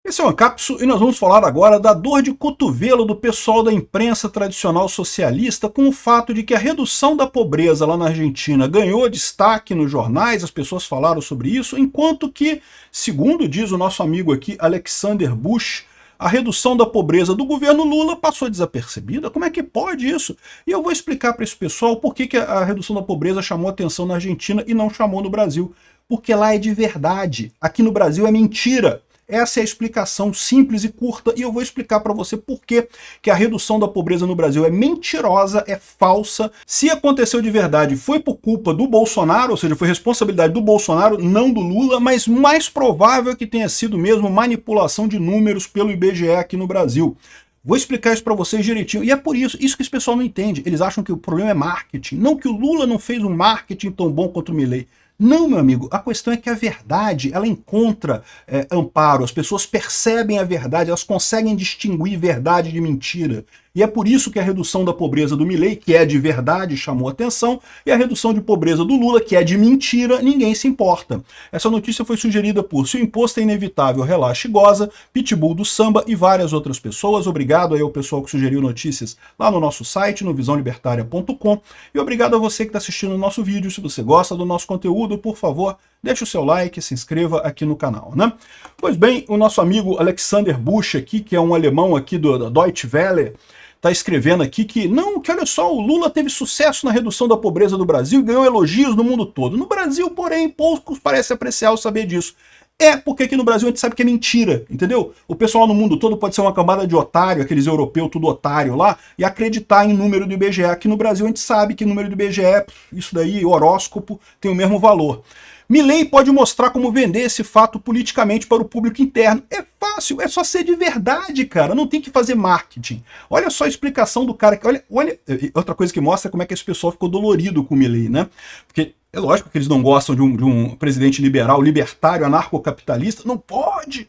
Esse é o Ancapsu e nós vamos falar agora da dor de cotovelo do pessoal da imprensa tradicional socialista com o fato de que a redução da pobreza lá na Argentina ganhou destaque nos jornais, as pessoas falaram sobre isso, enquanto que, segundo diz o nosso amigo aqui, Alexander Bush, a redução da pobreza do governo Lula passou desapercebida. Como é que pode isso? E eu vou explicar para esse pessoal por que a redução da pobreza chamou atenção na Argentina e não chamou no Brasil. Porque lá é de verdade, aqui no Brasil é mentira. Essa é a explicação simples e curta, e eu vou explicar para você por que a redução da pobreza no Brasil é mentirosa, é falsa. Se aconteceu de verdade, foi por culpa do Bolsonaro, ou seja, foi responsabilidade do Bolsonaro, não do Lula, mas mais provável que tenha sido mesmo manipulação de números pelo IBGE aqui no Brasil. Vou explicar isso para vocês direitinho, e é por isso que esse pessoal não entende. Eles acham que o problema é marketing, não que o Lula não fez um marketing tão bom quanto o Milei. Não, meu amigo, a questão é que a verdade, ela encontra amparo, as pessoas percebem a verdade, elas conseguem distinguir verdade de mentira. E é por isso que a redução da pobreza do Milei, que é de verdade, chamou atenção, e a redução de pobreza do Lula, que é de mentira, ninguém se importa. Essa notícia foi sugerida por Se o Imposto é Inevitável, Relaxe e Goza, Pitbull do Samba e várias outras pessoas. Obrigado aí ao pessoal que sugeriu notícias lá no nosso site, no visãolibertaria.com, e obrigado a você que está assistindo o nosso vídeo. Se você gosta do nosso conteúdo, por favor, deixe o seu like, se inscreva aqui no canal, né? Pois bem, o nosso amigo Alexander Bush aqui, que é um alemão aqui da Deutsche Welle, está escrevendo aqui que olha só, o Lula teve sucesso na redução da pobreza do Brasil e ganhou elogios no mundo todo. No Brasil, porém, poucos parecem apreciar ou saber disso. É porque aqui no Brasil a gente sabe que é mentira, entendeu? O pessoal no mundo todo pode ser uma cambada de otário, aqueles europeus tudo otário lá, e acreditar em número do IBGE. Aqui no Brasil a gente sabe que número do IBGE, isso daí, horóscopo, tem o mesmo valor. Milei pode mostrar como vender esse fato politicamente para o público interno. É fácil, é só ser de verdade, cara. Não tem que fazer marketing. Olha só a explicação do cara. Olha, outra coisa que mostra como é que esse pessoal ficou dolorido com o Milei, né? Porque é lógico que eles não gostam de um presidente liberal, libertário, anarcocapitalista. Não pode!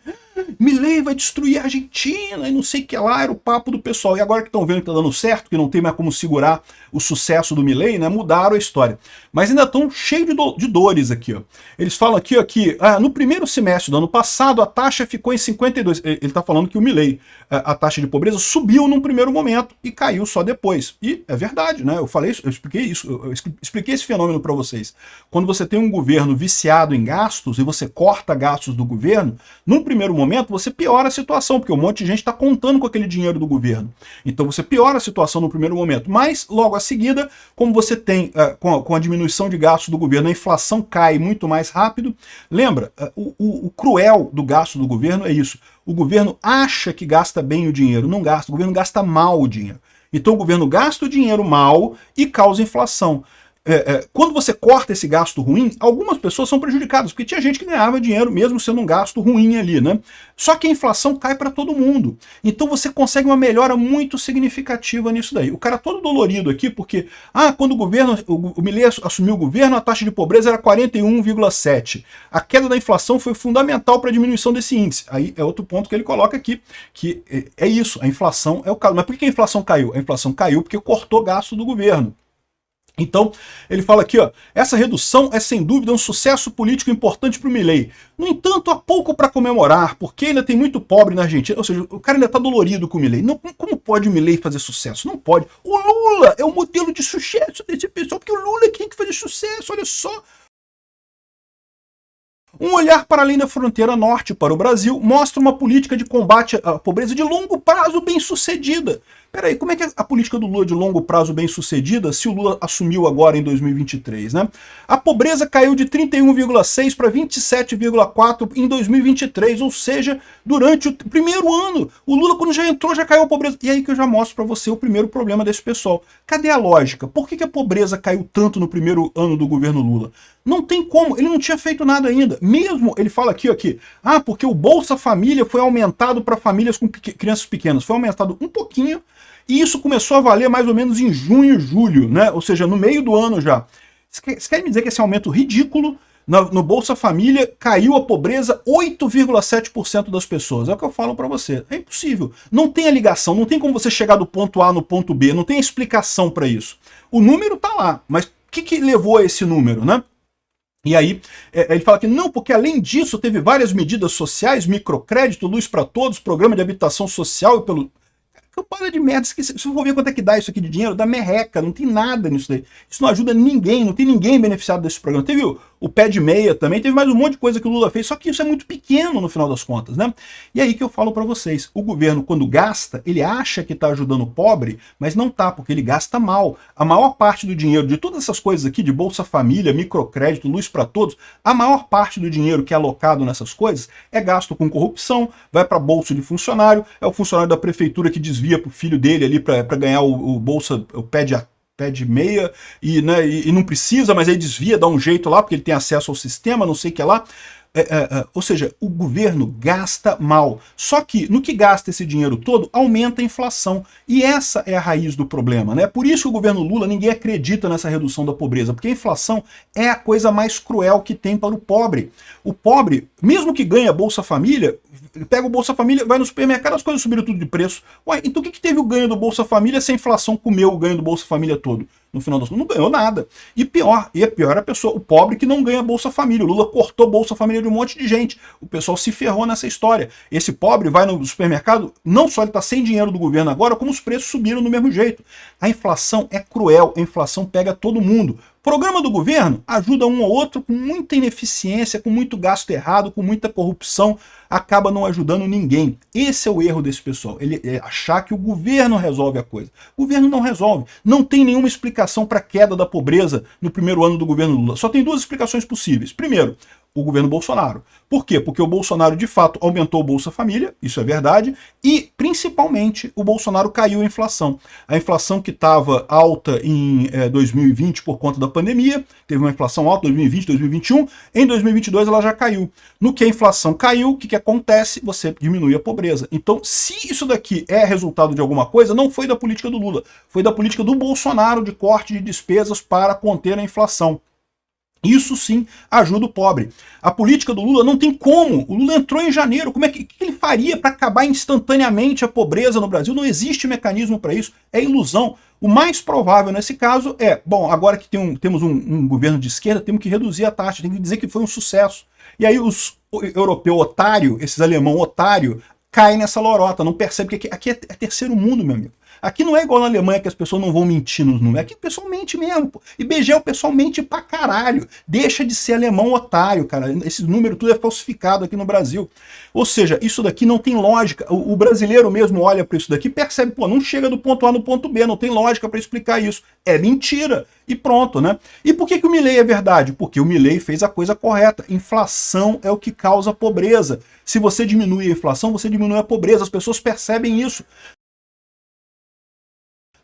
Milei vai destruir a Argentina e não sei o que lá, era o papo do pessoal. E agora que estão vendo que está dando certo, que não tem mais como segurar o sucesso do Milei, né, mudaram a história. Mas ainda estão cheios de dores aqui. Ó. Eles falam aqui, no primeiro semestre do ano passado a taxa ficou em 52. Ele está falando que o Milei, a taxa de pobreza subiu num primeiro momento e caiu só depois. E é verdade, né? Eu falei isso, eu expliquei isso, eu expliquei esse fenômeno para vocês. Quando você tem um governo viciado em gastos e você corta gastos do governo, num primeiro momento você piora a situação, porque um monte de gente está contando com aquele dinheiro do governo. Então você piora a situação no primeiro momento. Mas, logo a seguida, como você tem, com a diminuição de gastos do governo, a inflação cai muito mais rápido. Lembra, o cruel do gasto do governo é isso. O governo acha que gasta bem o dinheiro, não gasta. O governo gasta mal o dinheiro. Então o governo gasta o dinheiro mal e causa inflação. Quando você corta esse gasto ruim, algumas pessoas são prejudicadas, porque tinha gente que ganhava dinheiro mesmo sendo um gasto ruim ali, né? Só que a inflação cai para todo mundo. Então você consegue uma melhora muito significativa nisso daí. O cara todo dolorido aqui, porque quando o Milei assumiu o governo, a taxa de pobreza era 41,7. A queda da inflação foi fundamental para a diminuição desse índice. Aí é outro ponto que ele coloca aqui, que é isso, a inflação é o caso. Mas por que a inflação caiu? A inflação caiu porque cortou gasto do governo. Então, ele fala aqui, essa redução é sem dúvida um sucesso político importante para o Milei. No entanto, há pouco para comemorar, porque ainda tem muito pobre na Argentina. Ou seja, o cara ainda está dolorido com o Milei. Como pode o Milei fazer sucesso? Não pode. O Lula é o modelo de sucesso desse pessoal, porque o Lula tem que fazer sucesso, olha só. Um olhar para além da fronteira norte para o Brasil mostra uma política de combate à pobreza de longo prazo bem sucedida. Peraí, como é que é a política do Lula de longo prazo bem sucedida se o Lula assumiu agora em 2023, né? A pobreza caiu de 31,6 para 27,4 em 2023, ou seja, durante o primeiro ano. O Lula, quando já entrou, já caiu a pobreza. E aí que eu já mostro para você o primeiro problema desse pessoal. Cadê a lógica? Por que a pobreza caiu tanto no primeiro ano do governo Lula? Não tem como, ele não tinha feito nada ainda. Mesmo, ele fala aqui, porque o Bolsa Família foi aumentado para famílias com crianças pequenas. Foi aumentado um pouquinho, e isso começou a valer mais ou menos em junho, julho, né? Ou seja, no meio do ano já. Você quer me dizer que esse aumento ridículo no Bolsa Família caiu a pobreza 8,7% das pessoas? É o que eu falo para você. É impossível. Não tem a ligação, não tem como você chegar do ponto A no ponto B, não tem explicação para isso. O número tá lá, mas o que levou a esse número, né? E aí, ele fala que não, porque além disso teve várias medidas sociais, microcrédito, luz para todos, programa de habitação social e pelo... Para de merda, se você for ver quanto é que dá isso aqui de dinheiro, dá merreca, não tem nada nisso daí. Isso não ajuda ninguém, não tem ninguém beneficiado desse programa. Teve o pé de meia também, teve mais um monte de coisa que o Lula fez, só que isso é muito pequeno no final das contas, né? E aí que eu falo para vocês, o governo quando gasta, ele acha que está ajudando o pobre, mas não tá, porque ele gasta mal. A maior parte do dinheiro, de todas essas coisas aqui, de Bolsa Família, microcrédito, luz para todos, a maior parte do dinheiro que é alocado nessas coisas é gasto com corrupção, vai para bolsa de funcionário, é o funcionário da prefeitura que desvia pro filho dele ali para ganhar o bolsa, o pé de meia, e, né, e não precisa, mas aí desvia, dá um jeito lá, porque ele tem acesso ao sistema, não sei o que lá. Ou seja, o governo gasta mal. Só que no que gasta esse dinheiro todo, aumenta a inflação. E essa é a raiz do problema, né? Por isso que o governo Lula, ninguém acredita nessa redução da pobreza, porque a inflação é a coisa mais cruel que tem para o pobre. O pobre, mesmo que ganha Bolsa Família, pega o Bolsa Família, vai no supermercado, as coisas subiram tudo de preço. Ué, então o que teve o ganho do Bolsa Família se a inflação comeu o ganho do Bolsa Família todo? No final das contas, não ganhou nada. E pior a pessoa, o pobre que não ganha Bolsa Família. O Lula cortou Bolsa Família de um monte de gente. O pessoal se ferrou nessa história. Esse pobre vai no supermercado, não só ele está sem dinheiro do governo agora, como os preços subiram do mesmo jeito. A inflação é cruel, a inflação pega todo mundo. O programa do governo ajuda um ou outro com muita ineficiência, com muito gasto errado, com muita corrupção, acaba não ajudando ninguém. Esse é o erro desse pessoal, ele achar que o governo resolve a coisa. O governo não resolve. Não tem nenhuma explicação para a queda da pobreza no primeiro ano do governo Lula. Só tem duas explicações possíveis. Primeiro, o governo Bolsonaro. Por quê? Porque o Bolsonaro, de fato, aumentou o Bolsa Família, isso é verdade, e, principalmente, o Bolsonaro caiu a inflação. A inflação que estava alta em 2020 por conta da pandemia, teve uma inflação alta em 2020, 2021, em 2022 ela já caiu. No que a inflação caiu, o que acontece? Você diminui a pobreza. Então, se isso daqui é resultado de alguma coisa, não foi da política do Lula, foi da política do Bolsonaro de corte de despesas para conter a inflação. Isso sim ajuda o pobre. A política do Lula não tem como. O Lula entrou em janeiro. Como é que ele faria para acabar instantaneamente a pobreza no Brasil? Não existe mecanismo para isso. É ilusão. O mais provável nesse caso é, bom, agora que temos um governo de esquerda, temos que reduzir a taxa, tem que dizer que foi um sucesso. E aí os europeus otário, esses alemão otário, caem nessa lorota, não percebe que aqui é terceiro mundo, meu amigo. Aqui não é igual na Alemanha que as pessoas não vão mentir nos números. Aqui o pessoal mente mesmo, pô. IBGE o pessoal mente pra caralho. Deixa de ser alemão otário, cara. Esse número tudo é falsificado aqui no Brasil. Ou seja, isso daqui não tem lógica. O brasileiro mesmo olha para isso daqui e percebe, pô, não chega do ponto A no ponto B, não tem lógica para explicar isso. É mentira. E pronto, né? E por que o Milei é verdade? Porque o Milei fez a coisa correta. Inflação é o que causa pobreza. Se você diminui a inflação, você diminui a pobreza. As pessoas percebem isso.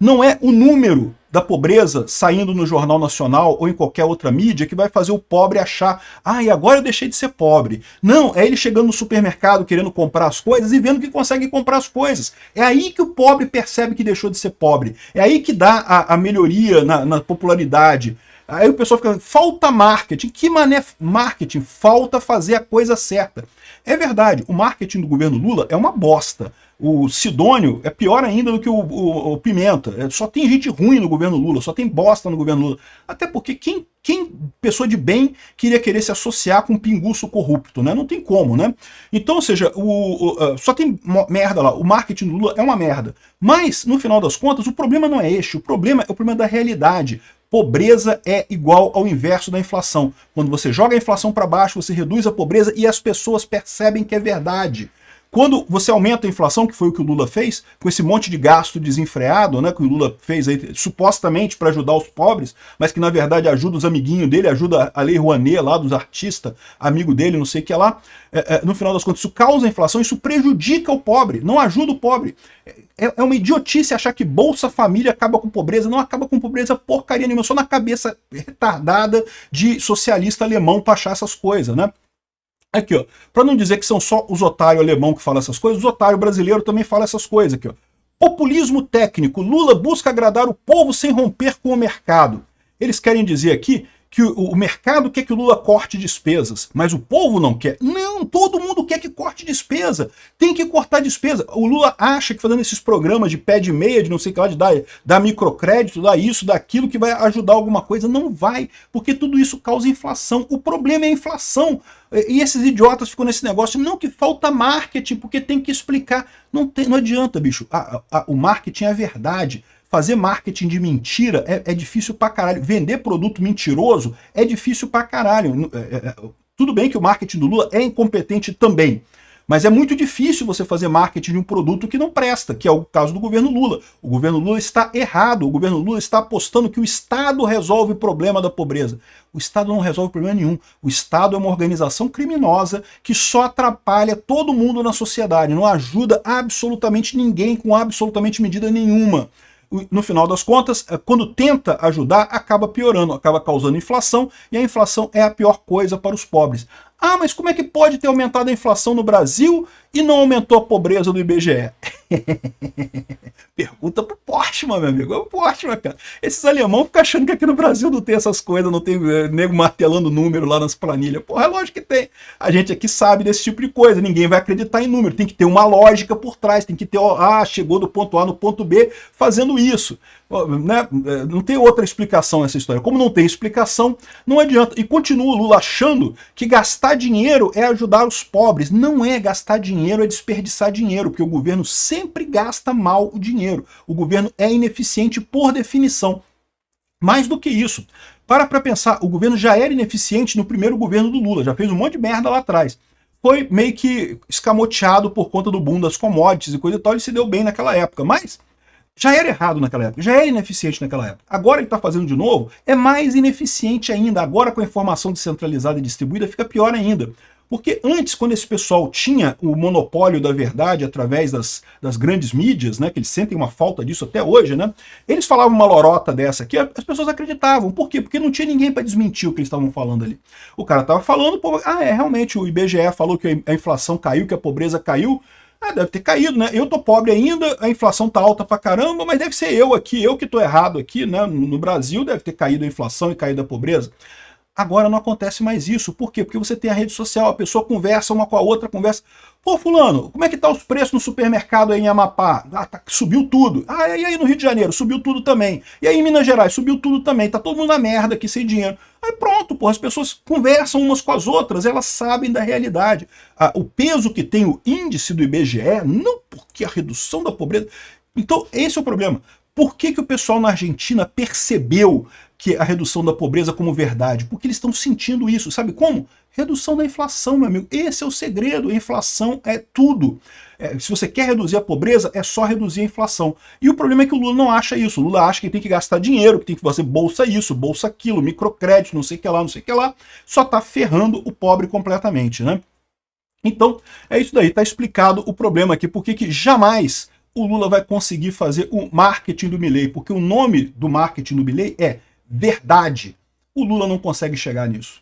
Não é o número da pobreza saindo no Jornal Nacional ou em qualquer outra mídia que vai fazer o pobre achar, e agora eu deixei de ser pobre. Não, é ele chegando no supermercado querendo comprar as coisas e vendo que consegue comprar as coisas. É aí que o pobre percebe que deixou de ser pobre. É aí que dá a melhoria na popularidade. Aí o pessoal fica, falta marketing. Que mané marketing? Falta fazer a coisa certa. É verdade, o marketing do governo Lula é uma bosta. O Sidônio é pior ainda do que o Pimenta. Só tem gente ruim no governo Lula, só tem bosta no governo Lula. Até porque quem pessoa de bem, querer se associar com um pinguço corrupto, né? Não tem como, né? Então, ou seja, só tem merda lá. O marketing do Lula é uma merda. Mas, no final das contas, o problema não é este. O problema é o problema da realidade. Pobreza é igual ao inverso da inflação. Quando você joga a inflação para baixo, você reduz a pobreza e as pessoas percebem que é verdade. Quando você aumenta a inflação, que foi o que o Lula fez, com esse monte de gasto desenfreado, né, que o Lula fez aí, supostamente para ajudar os pobres, mas que na verdade ajuda os amiguinhos dele, ajuda a Lei Rouanet lá dos artistas, amigo dele, não sei o que lá, no final das contas isso causa inflação, isso prejudica o pobre, não ajuda o pobre. É uma idiotice achar que Bolsa Família acaba com pobreza, não acaba com pobreza porcaria nenhuma, só na cabeça retardada de socialista alemão para achar essas coisas, né? Aqui, ó, para não dizer que são só os otários alemão que falam essas coisas, os otários brasileiros também falam essas coisas aqui, ó. Populismo técnico. Lula busca agradar o povo sem romper com o mercado. Eles querem dizer aqui que o mercado quer que o Lula corte despesas, mas o povo não quer. Não, todo mundo quer que corte despesa. Tem que cortar despesa. O Lula acha que fazendo esses programas de pé de meia, de não sei o que lá, de dar microcrédito, dar isso, daquilo, que vai ajudar alguma coisa. Não vai, porque tudo isso causa inflação. O problema é a inflação. E esses idiotas ficam nesse negócio, não, que falta marketing, porque tem que explicar. Não adianta, bicho. O marketing é a verdade. Fazer marketing de mentira é difícil pra caralho. Vender produto mentiroso é difícil pra caralho. Tudo bem que o marketing do Lula é incompetente também, mas é muito difícil você fazer marketing de um produto que não presta, que é o caso do governo Lula. O governo Lula está errado, o governo Lula está apostando que o Estado resolve o problema da pobreza. O Estado não resolve problema nenhum. O Estado é uma organização criminosa que só atrapalha todo mundo na sociedade, não ajuda absolutamente ninguém com absolutamente medida nenhuma. No final das contas, quando tenta ajudar, acaba piorando, acaba causando inflação, e a inflação é a pior coisa para os pobres. Ah, mas como é que pode ter aumentado a inflação no Brasil e não aumentou a pobreza do IBGE? Pergunta pro Portman, meu amigo. É o Portman, cara. Esses alemães ficam achando que aqui no Brasil não tem essas coisas, não tem nego martelando número lá nas planilhas. Porra, é lógico que tem. A gente aqui sabe desse tipo de coisa. Ninguém vai acreditar em número. Tem que ter uma lógica por trás. Tem que ter, chegou do ponto A no ponto B fazendo isso. Né? Não tem outra explicação essa história. Como não tem explicação, não adianta. E continua o Lula achando que gastar dinheiro é ajudar os pobres. Não é gastar dinheiro, é desperdiçar dinheiro, porque o governo sempre gasta mal o dinheiro. O governo é ineficiente por definição. Mais do que isso, para pensar, o governo já era ineficiente no primeiro governo do Lula, já fez um monte de merda lá atrás. Foi meio que escamoteado por conta do boom das commodities e coisa e tal, ele se deu bem naquela época, mas já era errado naquela época, já era ineficiente naquela época. Agora ele está fazendo de novo, é mais ineficiente ainda. Agora com a informação descentralizada e distribuída fica pior ainda. Porque antes, quando esse pessoal tinha o monopólio da verdade através das grandes mídias, né, que eles sentem uma falta disso até hoje, né, eles falavam uma lorota dessa aqui, as pessoas acreditavam. Por quê? Porque não tinha ninguém para desmentir o que eles estavam falando ali. O cara estava falando, pô, realmente o IBGE falou que a inflação caiu, que a pobreza caiu. Deve ter caído, né? Eu tô pobre ainda, a inflação tá alta pra caramba, mas deve ser eu aqui, eu que tô errado aqui, né? No Brasil deve ter caído a inflação e caído a pobreza. Agora não acontece mais isso. Por quê? Porque você tem a rede social, a pessoa conversa uma com a outra, conversa. Pô, fulano, como é que tá os preços no supermercado aí em Amapá? Subiu tudo. E aí no Rio de Janeiro? Subiu tudo também. E aí em Minas Gerais? Subiu tudo também. Tá todo mundo na merda aqui, sem dinheiro. Aí pronto, pô, as pessoas conversam umas com as outras, elas sabem da realidade. O peso que tem o índice do IBGE, não porque a redução da pobreza... Então, esse é o problema. Por que o pessoal na Argentina percebeu que a redução da pobreza como verdade? Porque eles estão sentindo isso. Sabe como? Redução da inflação, meu amigo. Esse é o segredo. A inflação é tudo. Se você quer reduzir a pobreza, é só reduzir a inflação. E o problema é que o Lula não acha isso. O Lula acha que tem que gastar dinheiro, que tem que fazer bolsa isso, bolsa aquilo, microcrédito, não sei o que lá, não sei o que lá. Só está ferrando o pobre completamente, né? Então, é isso daí. Está explicado o problema aqui. Por que jamais o Lula vai conseguir fazer o marketing do Milei? Porque o nome do marketing do Milei é verdade. O Lula não consegue chegar nisso.